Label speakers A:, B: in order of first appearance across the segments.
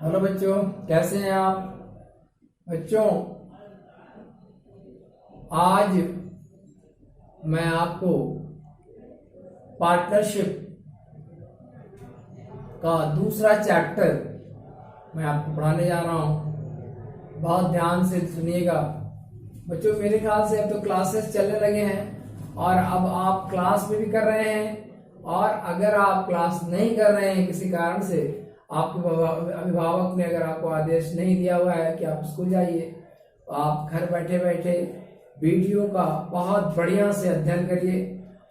A: Hello बच्चों, कैसे हैं आप बच्चों। आज मैं आपको पार्टनरशिप का दूसरा चैप्टर मैं आपको पढ़ाने जा रहा हूं। बहुत ध्यान से सुनिएगा बच्चों। मेरे ख्याल से अब तो क्लासेस चलने लगे हैं और अब आप क्लास में भी कर रहे हैं, और अगर आप क्लास नहीं कर रहे हैं किसी कारण से, आपके अभिभावक ने अगर आपको आदेश नहीं दिया हुआ है कि आप स्कूल जाइए, तो आप घर बैठे बैठे वीडियो का बहुत बढ़िया से अध्ययन करिए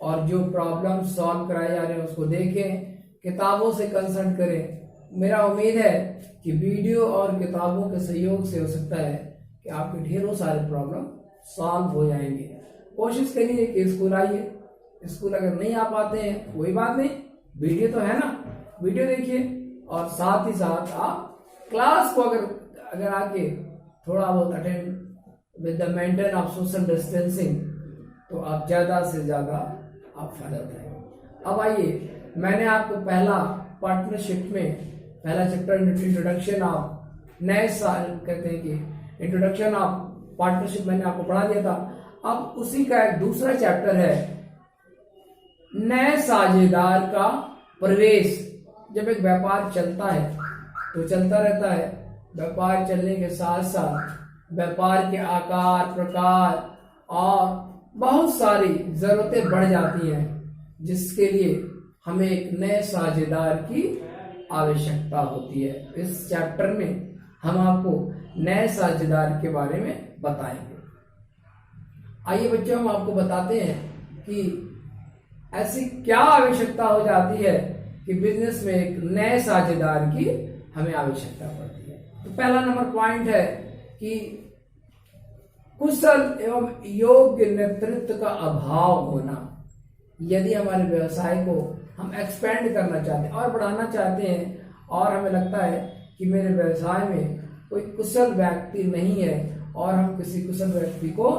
A: और जो प्रॉब्लम सॉल्व कराए जा रहे हैं उसको देखें, किताबों से कंसल्ट करें। मेरा उम्मीद है कि वीडियो और किताबों के सहयोग से हो सकता है कि आपके ढेरों सारे प्रॉब्लम सॉल्व हो जाएंगे। कोशिश करिए कि स्कूल आइए। स्कूल अगर नहीं आ पाते हैं कोई बात नहीं, वीडियो तो है ना, वीडियो देखिए और साथ ही साथ आप क्लास को अगर आके थोड़ा बहुत attend with the maintain of social distancing, तो आप ज्यादा से ज्यादा आप फायदा उठाएंगे। अब आइए, मैंने आपको पहला पार्टनरशिप में पहला चैप्टर इंट्रोडक्शन ऑफ नए साल कहते हैं कि इंट्रोडक्शन ऑफ पार्टनरशिप मैंने आपको पढ़ा दिया था। अब उसी का एक दूसरा चैप्टर है नए साझेदार का प्रवेश। जब एक व्यापार चलता है तो चलता रहता है, व्यापार चलने के साथ साथ व्यापार के आकार प्रकार और बहुत सारी जरूरतें बढ़ जाती हैं, जिसके लिए हमें एक नए साझेदार की आवश्यकता होती है। इस चैप्टर में हम आपको नए साझेदार के बारे में बताएंगे। आइए बच्चों, हम आपको बताते हैं कि ऐसी क्या आवश्यकता हो जाती है कि बिजनेस में एक नए साझेदार की हमें आवश्यकता पड़ती है। तो पहला नंबर पॉइंट है कि कुशल एवं योग्य नेतृत्व का अभाव होना। यदि हमारे व्यवसाय को हम एक्सपेंड करना चाहते हैं और बढ़ाना चाहते हैं, और हमें लगता है कि मेरे व्यवसाय में कोई कुशल व्यक्ति नहीं है और हम किसी कुशल व्यक्ति को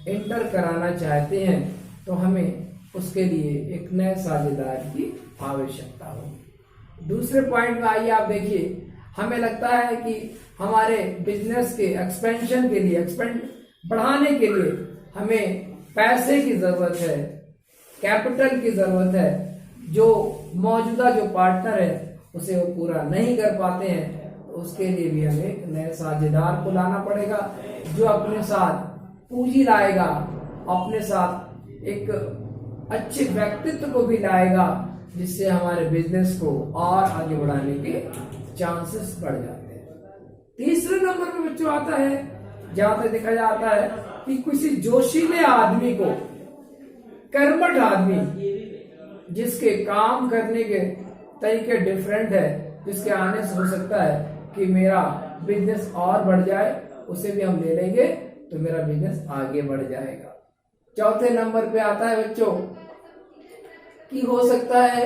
A: एंटर कराना चाहते हैं, तो हमें उसके लिए एक नए साझेदार की आवश्यकता होगी। दूसरे पॉइंट में आइए, आप देखिए, हमें लगता है कि हमारे बिजनेस के एक्सपेंशन के लिए, एक्सपेंड बढ़ाने के लिए हमें पैसे की जरूरत है, कैपिटल की जरूरत है। जो मौजूदा जो पार्टनर है उसे वो पूरा नहीं कर पाते हैं, तो उसके लिए भी हमें एक नए साझेदार को लाना पड़ेगा जो अपने साथ पूंजी लाएगा, अपने साथ एक अच्छे व्यक्तित्व को भी लाएगा, जिससे हमारे बिजनेस को और आगे बढ़ाने के चांसेस बढ़ जाते हैं। तीसरे नंबर पे बच्चों आता है, जहां तक देखा जाता है कि किसी जोशीले आदमी को, कर्मठ आदमी जिसके काम करने के तरीके डिफरेंट है, जिसके आने से हो सकता है कि मेरा बिजनेस और बढ़ जाए, उसे भी हम ले लेंगे तो मेरा बिजनेस आगे बढ़ जाएगा। चौथे नंबर पे आता है बच्चों कि हो सकता है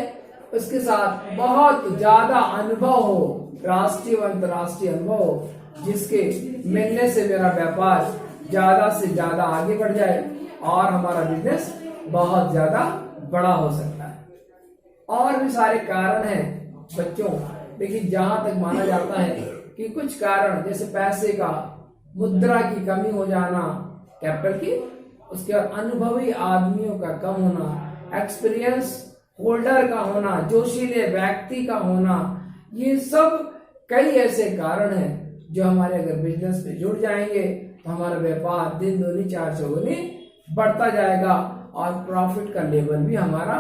A: उसके साथ बहुत ज्यादा अनुभव हो, राष्ट्रीय व अंतर्राष्ट्रीय अनुभव हो, जिसके मिलने से मेरा व्यापार ज्यादा से ज्यादा आगे बढ़ जाए और हमारा बिजनेस बहुत ज्यादा बड़ा हो सकता है। और भी सारे कारण हैं बच्चों। देखिए, जहां तक माना जाता है कि कुछ कारण, जैसे पैसे का, मुद्रा की कमी हो जाना, कैपिटल की, उसके बाद अनुभवी आदमियों का कम होना, एक्सपीरियंस होल्डर का होना, जोशीले व्यक्ति का होना, ये सब कई ऐसे कारण हैं जो हमारे अगर बिजनेस में जुड़ जाएंगे तो हमारा व्यापार दिन दूनी चार चौगुनी बढ़ता जाएगा और प्रॉफिट का लेवल भी हमारा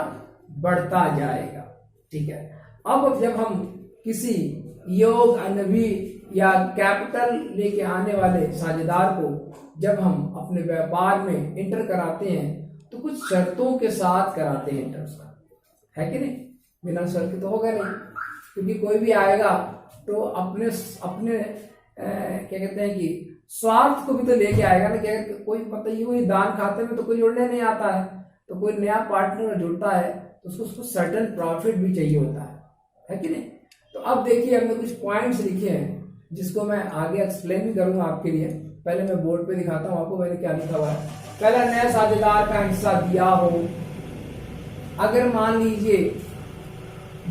A: बढ़ता जाएगा। ठीक है। अब जब हम किसी योग, अनुभवी या कैपिटल लेके आने वाले साझेदार को जब हम अपने व्यापार में इंटर कराते हैं, तो कुछ शर्तों के साथ कराते हैं इंटर, है कि नहीं? बिना शर्त तो होगा नहीं, क्योंकि कोई भी आएगा तो अपने क्या कहते हैं कि स्वार्थ को भी तो लेके आएगा ना। क्या कोई पता ही वही दान खाते में तो कोई जुड़ने नहीं आता है, तो कोई नया पार्टनर जुड़ता है तो उसको सर्टेन प्रॉफिट भी चाहिए होता है कि नहीं? तो अब देखिए, हमने कुछ पॉइंट्स लिखे हैं जिसको मैं आगे एक्सप्लेन भी करूंगा आपके लिए। पहले मैं बोर्ड पे दिखाता हूं आपको मैंने क्या लिखा हुआ है। पहला, नया साझेदार का हिस्सा दिया हो। अगर मान लीजिए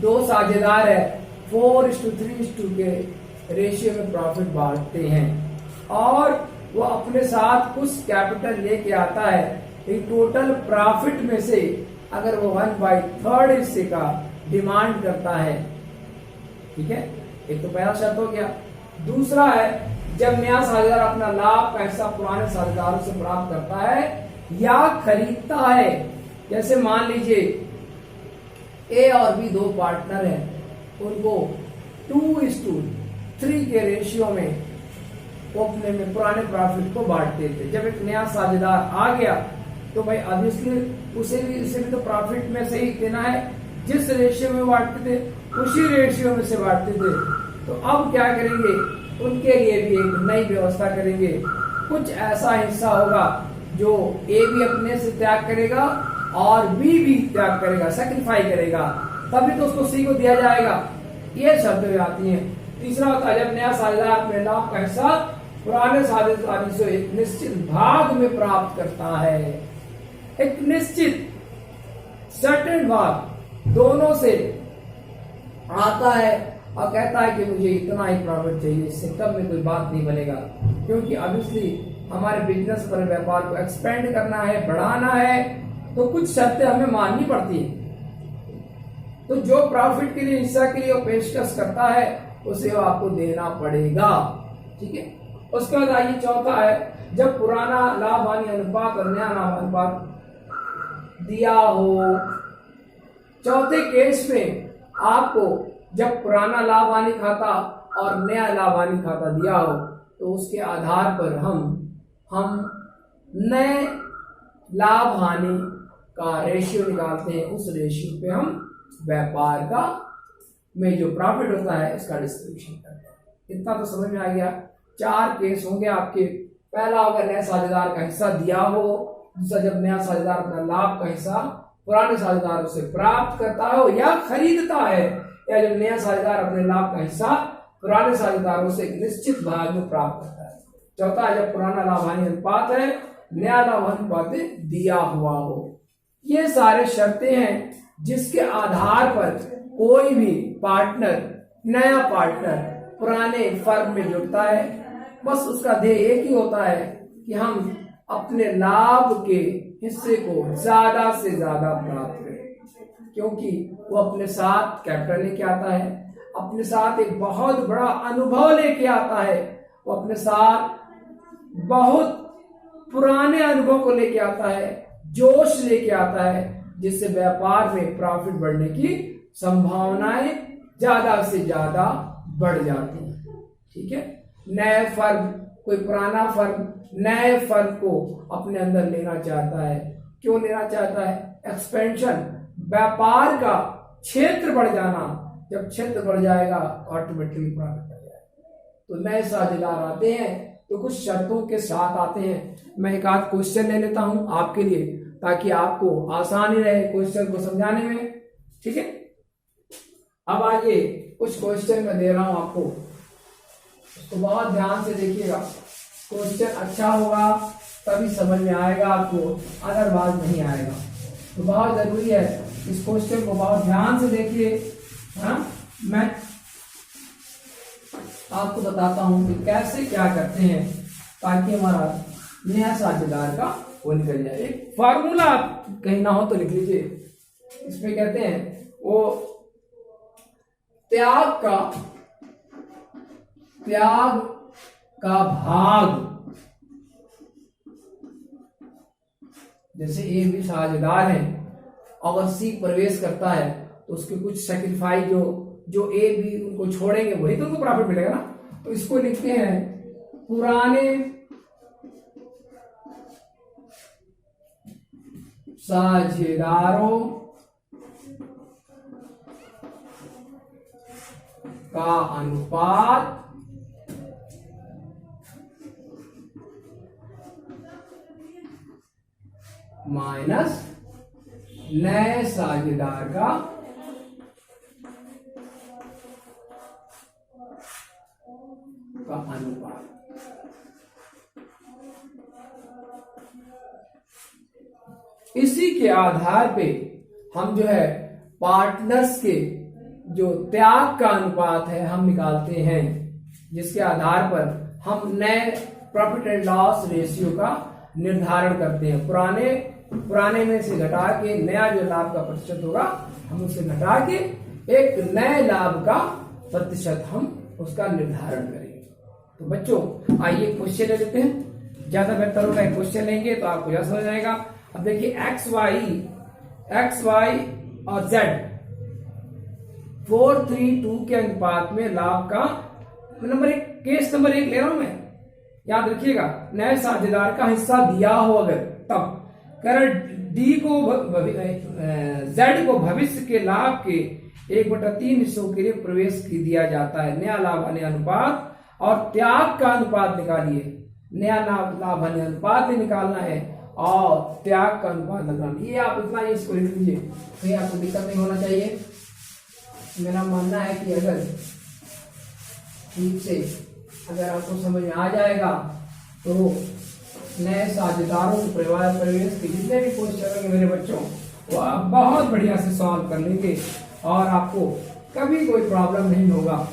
A: 2 साझेदार है, 4:3 के रेशियो में प्रॉफिट बांटते हैं और वो अपने साथ कुछ कैपिटल लेके आता है। एक टोटल प्रॉफिट में से अगर वो 1/3 हिस्से का डिमांड करता है, ठीक है, एक तो पहला शर्त हो गया। दूसरा है जब नया साझेदार अपना लाभ का हिस्सा पुराने साझेदारों से प्राप्त करता है या खरीदता है। जैसे मान लीजिए ए और बी दो पार्टनर हैं, उनको 2:3 के रेशियो में वो अपने में पुराने प्रॉफिट को बांटते थे। जब एक नया साझेदार आ गया तो भाई ऑब्वियसली उसे भी तो प्रॉफिट में से ही देना है। जिस रेशियो में बांटते थे उसी रेशियो में से बांटते थे। तो अब क्या करेंगे, उनके लिए भी एक नई व्यवस्था करेंगे। कुछ ऐसा हिस्सा होगा जो ए भी अपने से त्याग करेगा और बी भी त्याग करेगा, सेक्रीफाई करेगा, तभी तो उसको सी को दिया जाएगा। ये शब्द आती हैं। तीसरा होता है जब नया साझेदार अपने लाभ का हिस्सा पुराने साझेदारों से एक निश्चित भाग में प्राप्त करता है। एक निश्चित सर्टेन भाग दोनों से आता है और कहता है कि मुझे इतना ही प्रॉफिट चाहिए, इससे कम में कोई बात नहीं बनेगा। क्योंकि ऑब्वियसली हमारे बिजनेस पर व्यापार को एक्सपेंड करना है, बढ़ाना है, तो कुछ शर्तें हमें माननी पड़ती है। तो जो प्रॉफिट के लिए हिस्सा के लिए वो पेशकश करता है उसे वो आपको देना पड़ेगा, ठीक है। उसके बाद आइए चौथा है जब पुराना लाभ हानि अनुपात और नया लाभ अनुपात दिया हो। चौथे केस में आपको जब पुराना लाभ हानि खाता और नया लाभ हानि खाता दिया हो तो उसके आधार पर हम नए लाभ हानि का रेशियो निकालते हैं। उस रेशियो पे हम व्यापार का में जो प्रॉफिट होता है उसका डिस्ट्रीब्यूशन करते हैं। इतना तो समझ में आ गया। 4 केस होंगे आपके। पहला होगा नए साझेदार का हिस्सा दिया हो। दूसरा जब नया साझेदार अपना लाभ का हिस्सा पुराने साझेदारों से प्राप्त करता हो या खरीदता है, या जब नया साझेदार अपने लाभ का हिस्सा पुराने साझेदारों से एक निश्चित भाग में प्राप्त करता है। चौथा है जब पुराना लाभ हानि अनुपात है, नया लाभ अनुपात दिया हुआ हो। ये सारे शर्तें हैं जिसके आधार पर कोई भी पार्टनर, नया पार्टनर पुराने फर्म में जुड़ता है। बस उसका ध्येय एक ही होता है कि हम अपने लाभ के हिस्से को ज्यादा से ज्यादा प्राप्त करें, क्योंकि वो अपने साथ कैपिटल लेके आता है, अपने साथ एक बहुत बड़ा अनुभव लेके आता है, वो अपने साथ बहुत पुराने अनुभव को लेके आता है, जोश लेके आता है, जिससे व्यापार में प्रॉफिट बढ़ने की संभावनाएं ज्यादा से ज्यादा बढ़ जाती हैं, ठीक है। नए फर्म, कोई पुराना फर्म नए फर्म को अपने अंदर लेना चाहता है। क्यों लेना चाहता है? एक्सपेंशन, व्यापार का क्षेत्र बढ़ जाना। जब क्षेत्र बढ़ जाएगा ऑटोमेटिकली प्रॉफिट बढ़ जाएगा। तो नए साझेदार आते हैं तो कुछ शर्तों के साथ आते हैं। मैं एक आध क्वेश्चन ले लेता हूं आपके लिए ताकि आपको आसानी रहे क्वेश्चन को समझाने में, ठीक है। अब आइए कुछ क्वेश्चन मैं दे रहा हूं आपको, तो बहुत ध्यान से देखिएगा। क्वेश्चन अच्छा होगा तभी समझ में आएगा आपको, अदरवाइज नहीं आएगा। तो बहुत जरूरी है इस क्वेश्चन को बहुत ध्यान से देखिए। हाँ, मैं आपको बताता हूं कि कैसे क्या करते हैं ताकि हमारा नया साझेदार का वो निकल जाए। एक फार्मूला कहीं ना हो तो लिख लीजिए। इसमें कहते हैं वो त्याग का भाग, जैसे ए भी साझेदार है, अगर सी प्रवेश करता है तो उसके कुछ सेक्रीफाइस जो ए बी उनको छोड़ेंगे वही तो उनको प्रॉफिट मिलेगा ना। तो इसको लिखते हैं पुराने साझेदारों का अनुपात माइनस नए साझेदार का अनुपात। इसी के आधार पे हम जो है पार्टनर्स के जो त्याग का अनुपात है हम निकालते हैं। जिसके आधार पर हम नए प्रॉफिट एंड लॉस रेशियो का निर्धारण करते हैं। पुराने में से घटा के नया जो लाभ का प्रतिशत होगा हम उसे घटा के एक नए लाभ का प्रतिशत हम उसका निर्धारण करेंगे। तो बच्चों आइए क्वेश्चन ले लेते हैं, ज्यादा बेहतर होगा क्वेश्चन लेंगे तो आपको यह समझ आएगा। अब देखिए एक्स वाई और जेड 4:3:2 के अनुपात में लाभ का केस नंबर 1 ले रहा हूं मैं, याद रखिएगा। नए साझेदार का हिस्सा दिया हो अगर तब कारण डी को जेड को भविष्य के लाभ के 1/3 हिस्सों के लिए प्रवेश दिया जाता है। नया लाभ हानि अनुपात और त्याग का अनुपात निकालिए। नया लाभ हानि अनुपात भी निकालना है और त्याग का अनुपात निकालना। ये आप इतना ही इसको लिख लीजिए, तो आपको दिक्कत नहीं होना चाहिए। मेरा मानना है कि अगर ठीक से अगर आपको समझ में आ जाएगा तो नए साझेदारों के परिवार प्रवेश के जितने भी क्वेश्चन होंगे मेरे बच्चों वो आप बहुत बढ़िया से सॉल्व कर लेंगे और आपको कभी कोई प्रॉब्लम नहीं होगा।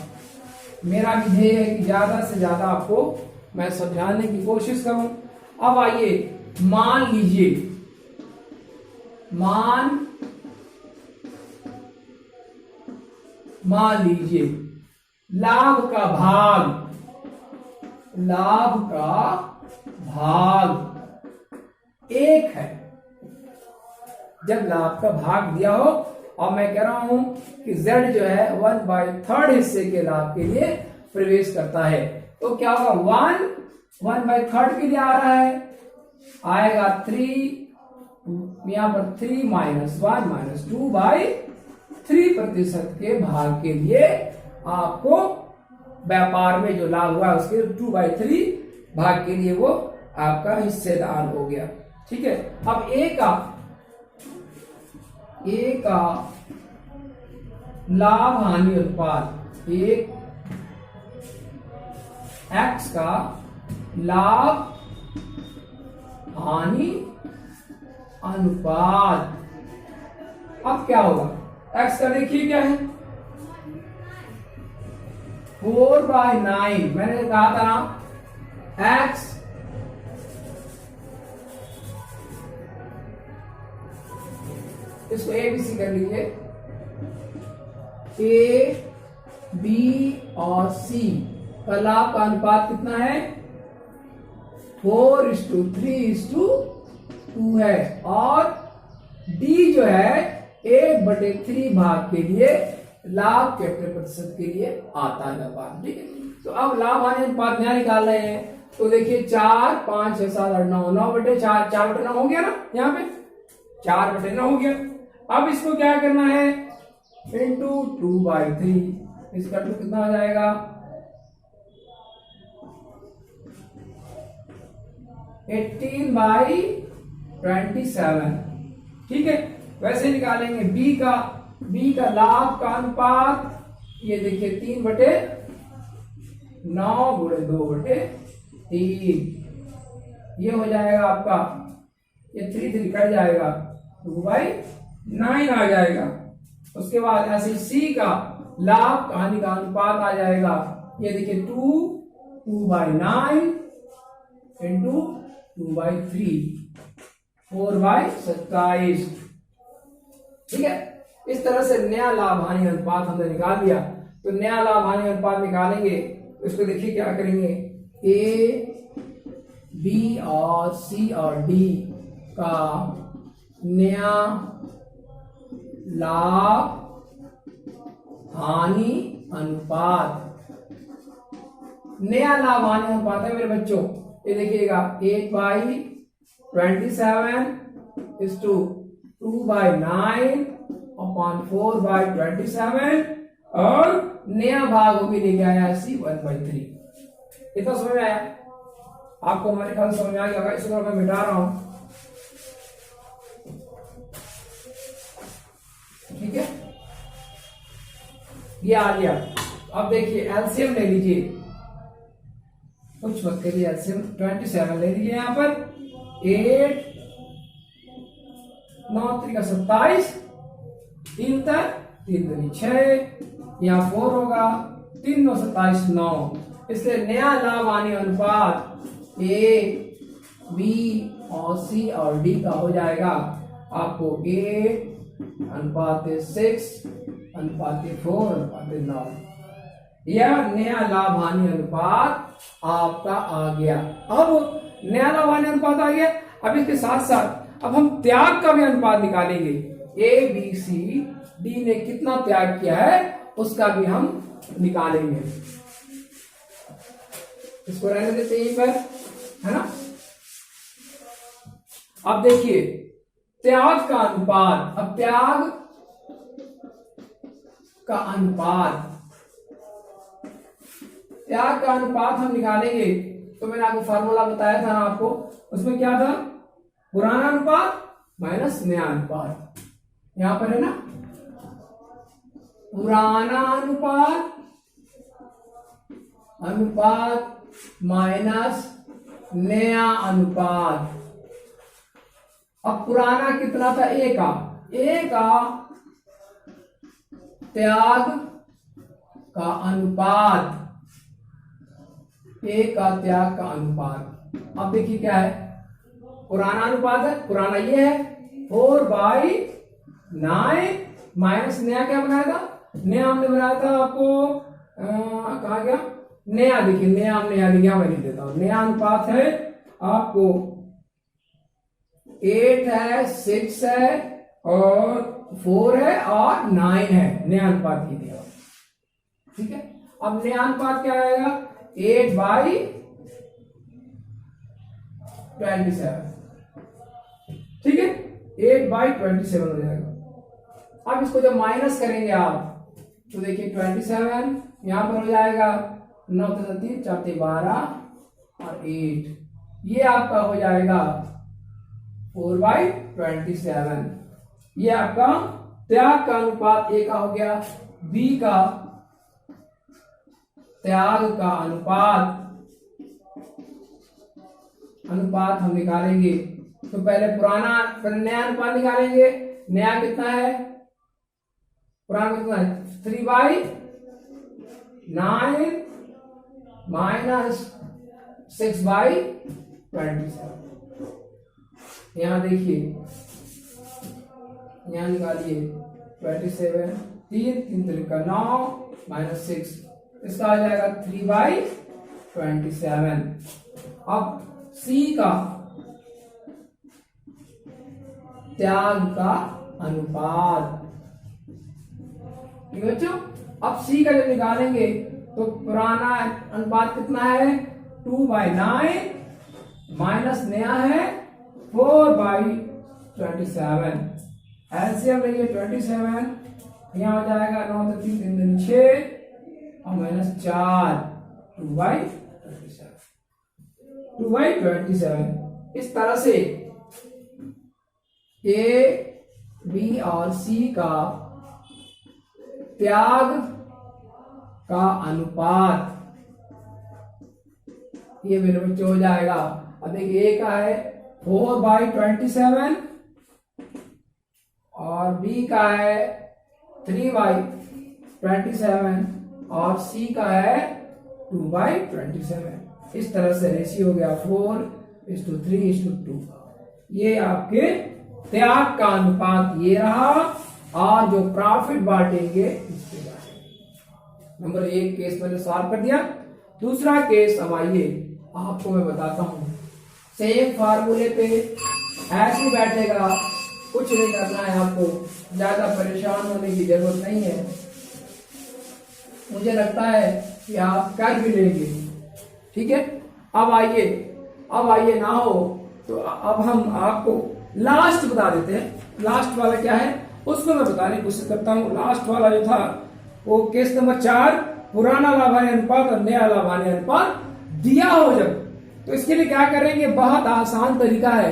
A: मेरा भी ध्येय है कि ज्यादा से ज्यादा आपको मैं समझाने की कोशिश करूं। अब आइए मान लीजिए लाभ का भाग 1 है। जब लाभ का भाग दिया हो और मैं कह रहा हूं कि z जो है 1/3 हिस्से के लाभ के लिए प्रवेश करता है, तो क्या होगा 1/3 के लिए आ रहा है, आएगा 3 यहां पर 3 - 1 - 2/3% के भाग के लिए आपको व्यापार में जो लाभ हुआ उसके 2/3 भाग के लिए वो आपका हिस्सेदार हो गया। ठीक है। अब ए का लाभ हानि अनुपात, एक एक्स का लाभ हानि अनुपात। अब क्या होगा, एक्स का देखिए क्या है 4/9। मैंने कहा था ना एक्स इसको ए बी सी कर लीजिए, ए बी और सी का लाभ का अनुपात कितना है 4:3:2 है और डी जो है 1/3 भाग के लिए लाभ के प्रतिशत के लिए आता है व्यापार। ठीक है। तो अब लाभ हानि अनुपात नया निकाल रहे हैं, तो देखिए 4 5 6 7 8 9 9/4 4/9 हो गया ना, यहाँ पे 4/9 हो गया। अब इसको क्या करना है इंटू 2/3, इसका 2 कितना हो जाएगा 18/27। ठीक है। वैसे निकालेंगे बी का लाभ का अनुपात, ये देखिए 3/9 गुणे 2/3, ये हो जाएगा आपका, ये 3 कट जाएगा 2/9 आ जाएगा। उसके बाद ऐसे सी का लाभ हानि का अनुपात आ जाएगा, ये देखिए 2/9 इंटू 2/3 4/27। ठीक है। इस तरह से नया लाभ हानि अनुपात हमने निकाल लिया। तो नया लाभ हानि अनुपात निकालेंगे, इसको देखिए क्या करेंगे, ए बी और सी और डी का नया लाभ हानि अनुपात, नया लाभ हानि अनुपात है मेरे बच्चों, ये देखिएगा 8/27 is to 2/9 upon 4/27 और नया भाग वो भी लेके आया सी 1/3। इतना समझ में आया आपको, हमारे ख्याल समझ में आ गया। इसको मैं मिटा रहा हूं। ठीक है, ये आ गया। अब देखिए एलसीएम ले लीजिए, कुछ मत करिए, एलसीएम 27 ले लीजिए। यहां पर 8 9 3 27, 3 3 6, यहाँ 4 होगा, 3 9 27 9, इसलिए नया लाभ हानि अनुपात ए, बी और सी और डी का हो जाएगा आपको 8:6:4:9। यह नया लाभ हानि अनुपात आपका आ गया। अब नया लाभ हानि अनुपात आ गया, अब इसके साथ साथ अब हम त्याग का भी अनुपात निकालेंगे। ए, बी, सी, डी ने कितना त्याग किया है उसका भी हम निकालेंगे। इसको रहने देते यहीं पर, है ना। अब देखिए त्याग का अनुपात, अब त्याग का अनुपात हम निकालेंगे। तो मैंने आपको फार्मूला बताया था ना आपको, उसमें क्या था, पुराना अनुपात माइनस नया अनुपात। यहां पर है ना, पुराना अनुपात माइनस नया अनुपात। अब पुराना कितना था, ए का त्याग का अनुपात, ए का त्याग का अनुपात। अब देखिए क्या है, पुराना अनुपात है, पुराना ये है 4/9 माइनस नया क्या बनाया था, नया हमने बनाया था आपको कहा गया नया, देखिए नया हमने यहां लिखा, मैं लिख देता हूं। नया अनुपात है आपको 8 है, 6 है और 4 है और 9 है, नया अनुपात ये दिया। ठीक है, अब नया अनुपात क्या आएगा, 8/27। ठीक है, 8/27 हो जाएगा। अब इसको जब माइनस करेंगे आप तो देखिए 27 यहां पर हो जाएगा, 9 3 4 12 और 8, ये आपका हो जाएगा 4/27। ये आपका त्याग का अनुपात ए का हो गया। बी का त्याग का अनुपात हम निकालेंगे। तो पहले नया अनुपात निकालेंगे। नया कितना है, पुराना कितना है, 3/9 माइनस 6/27। यहां देखिए, यहां निकालिए 27, 3 का 9 माइनस 6, इसका आ जाएगा 3/27। अब सी का त्याग का अनुपात, ठीक है बच्चों। अब सी का जब निकालेंगे तो पुराना अनुपात कितना है, 2/9 माइनस नया है 4/27। एलसीएम लेंगे 27, यहां हो जाएगा 9 3 3 6 और माइनस 4, 2/27। इस तरह से ए, बी और सी का त्याग का अनुपात ये मेरे बच्चों हो जाएगा। अब देखिए ए का है 4/27 और बी का है 3/27 और सी का है 2/27। इस तरह से रेशियो हो गया 4:3:2। ये आपके त्याग का अनुपात ये रहा, और जो प्रॉफिट बांटेंगे इसके बांटेंगे। नंबर 1 केस मैंने सॉल्व कर दिया। दूसरा केस अब आइए आपको मैं बताता हूं। सेम फार्मूले पे ऐसे ही बैठेगा, कुछ नहीं करना है आपको, ज्यादा परेशान होने की जरूरत नहीं है। मुझे लगता है कि आप कर भी लेंगे। ठीक है, अब आइए ना हो तो अब हम आपको लास्ट बता देते हैं। लास्ट वाला क्या है उसमें मैं बताने की कोशिश करता हूं। लास्ट वाला जो था वो केस नंबर 4, पुराना लाभ हानि अनुपात और नया लाभ हानि अनुपात दिया हो जब, तो इसके लिए क्या करेंगे, बहुत आसान तरीका है।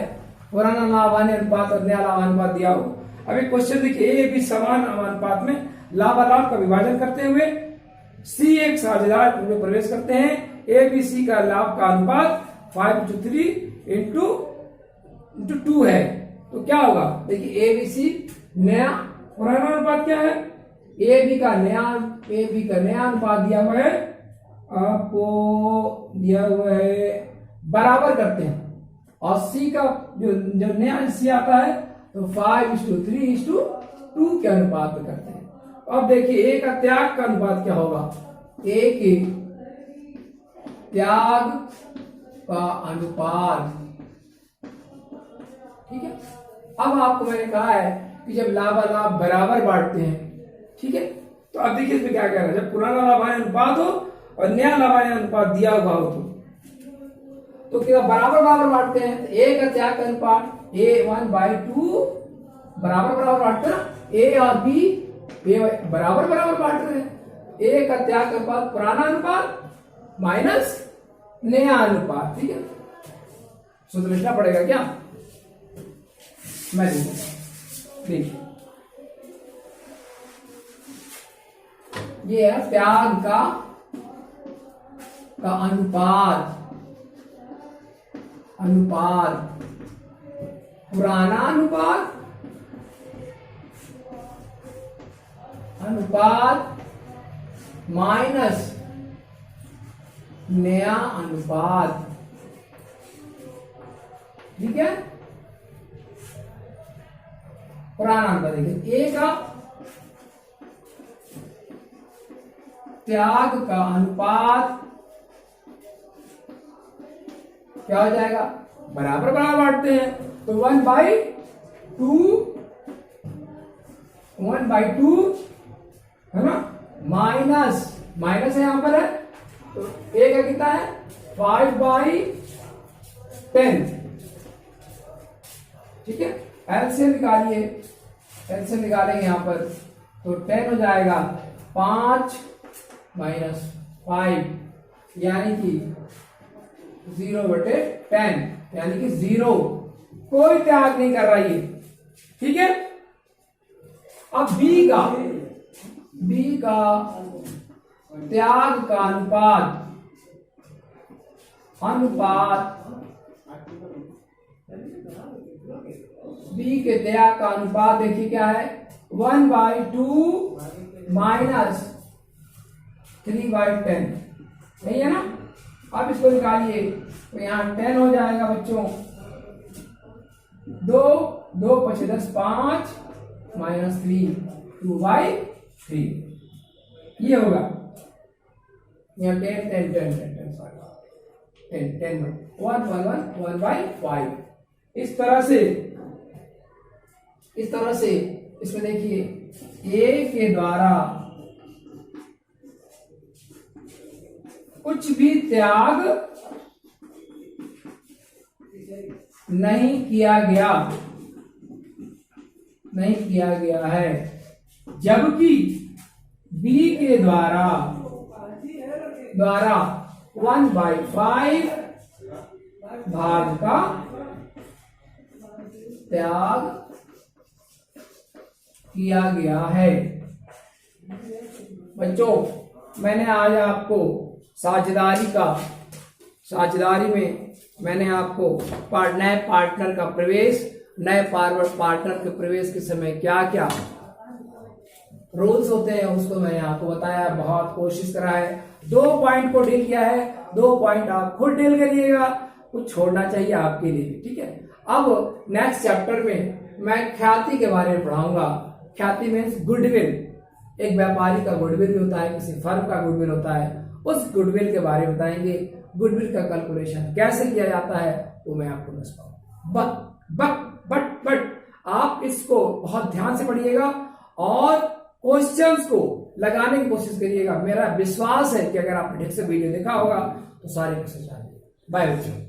A: पुराना लाभ हानि अनुपात और नया लाभ हानि अनुपात दिया हो। अब एक क्वेश्चन देखिए, ए बी समान अनुपात में लाभालाभ का विभाजन करते हुए सी एक साझेदार में प्रवेश करते हैं। ए बी सी का लाभ का अनुपात 5:3:2 है। तो क्या होगा, देखिए ए बी सी नया, पुराना अनुपात क्या है, ए बी का नया अनुपात दिया हुआ है आपको दिया हुआ है, बराबर करते हैं और सी का जो नया सी आता है तो 5:3:2 के अनुपात में करते हैं। अब देखिए ए का त्याग का अनुपात क्या होगा, ए के त्याग का अनुपात, ठीक है। अब आपको मैंने कहा है कि जब लाभालाभ बराबर बांटते हैं, ठीक है, तो अब देखिए इसमें क्या कह रहा है, जब पुराना लाभांश अनुपात हो और नया लाभांश अनुपात दिया हुआ हो तो क्या बराबर बराबर बांटते हैं। तो ए का त्याग का अनुपात A1/2 बराबर बराबर बांटते हैं ना, ए और बी बराबर बराबर बांट रहे हैं। ए का त्याग का अनुपात पुराना अनुपात माइनस नया अनुपात, ठीक है। सूत्र लिखना पड़ेगा क्या, मैं देखिए ये है त्याग का अनुपात पुराना अनुपात माइनस नया अनुपात, ठीक है। पुराना अनुपात देखिए, ए का त्याग का अनुपात क्या हो जाएगा, बराबर बराबर बांटते हैं तो 1/2 है ना, माइनस है यहां पर है तो ए का कितना है 5/10, ठीक है। एलसीएम निकालिए, एलसीएम निकालेंगे यहां पर तो 10 हो जाएगा, 5 - 5 यानी कि 0/10 यानी कि 0, कोई त्याग नहीं कर रहा ये, ठीक है। अब बी का त्याग का अनुपात बी के त्याग का अनुपात देखिए क्या है, 1/2 माइनस 3/10, नहीं है ना। अब इसको निकालिए तो यहां 10 हो जाएगा बच्चों, 2 × 5 = 5 - 3 2/3 ये होगा, यहाँ 10 10 10 10 10 10 1 1 1 1/5। इस तरह से इसमें देखिए ए के द्वारा कुछ भी त्याग नहीं किया गया है, जबकि बी के द्वारा 1/5 भाग का त्याग किया गया है। बच्चों मैंने आज आपको साझेदारी में मैंने आपको नए पार्टनर का प्रवेश, नए पार्टनर के प्रवेश के समय क्या क्या रूल्स होते हैं उसको मैंने आपको बताया, बहुत कोशिश करा है। 2 पॉइंट को डील किया है, 2 पॉइंट आप खुद डील करिएगा, कुछ छोड़ना चाहिए आपके लिए, ठीक है। अब नेक्स्ट चैप्टर में मैं ख्याति के बारे में पढ़ाऊंगा। ख्याति मीन्स गुडविल, एक व्यापारी का गुडविल भी होता है, किसी फर्म का गुडविल होता है, उस गुडविल के बारे में बताएंगे। गुडविल का कैलकुलेशन कैसे किया जाता है वो मैं आपको बता पाऊंगा। बट आप इसको बहुत ध्यान से पढ़िएगा और क्वेश्चंस को लगाने की कोशिश करिएगा। मेरा विश्वास है कि अगर आपने ठीक से वीडियो देखा होगा तो सारे क्वेश्चन आ जाएंगे। बाय बच्चों।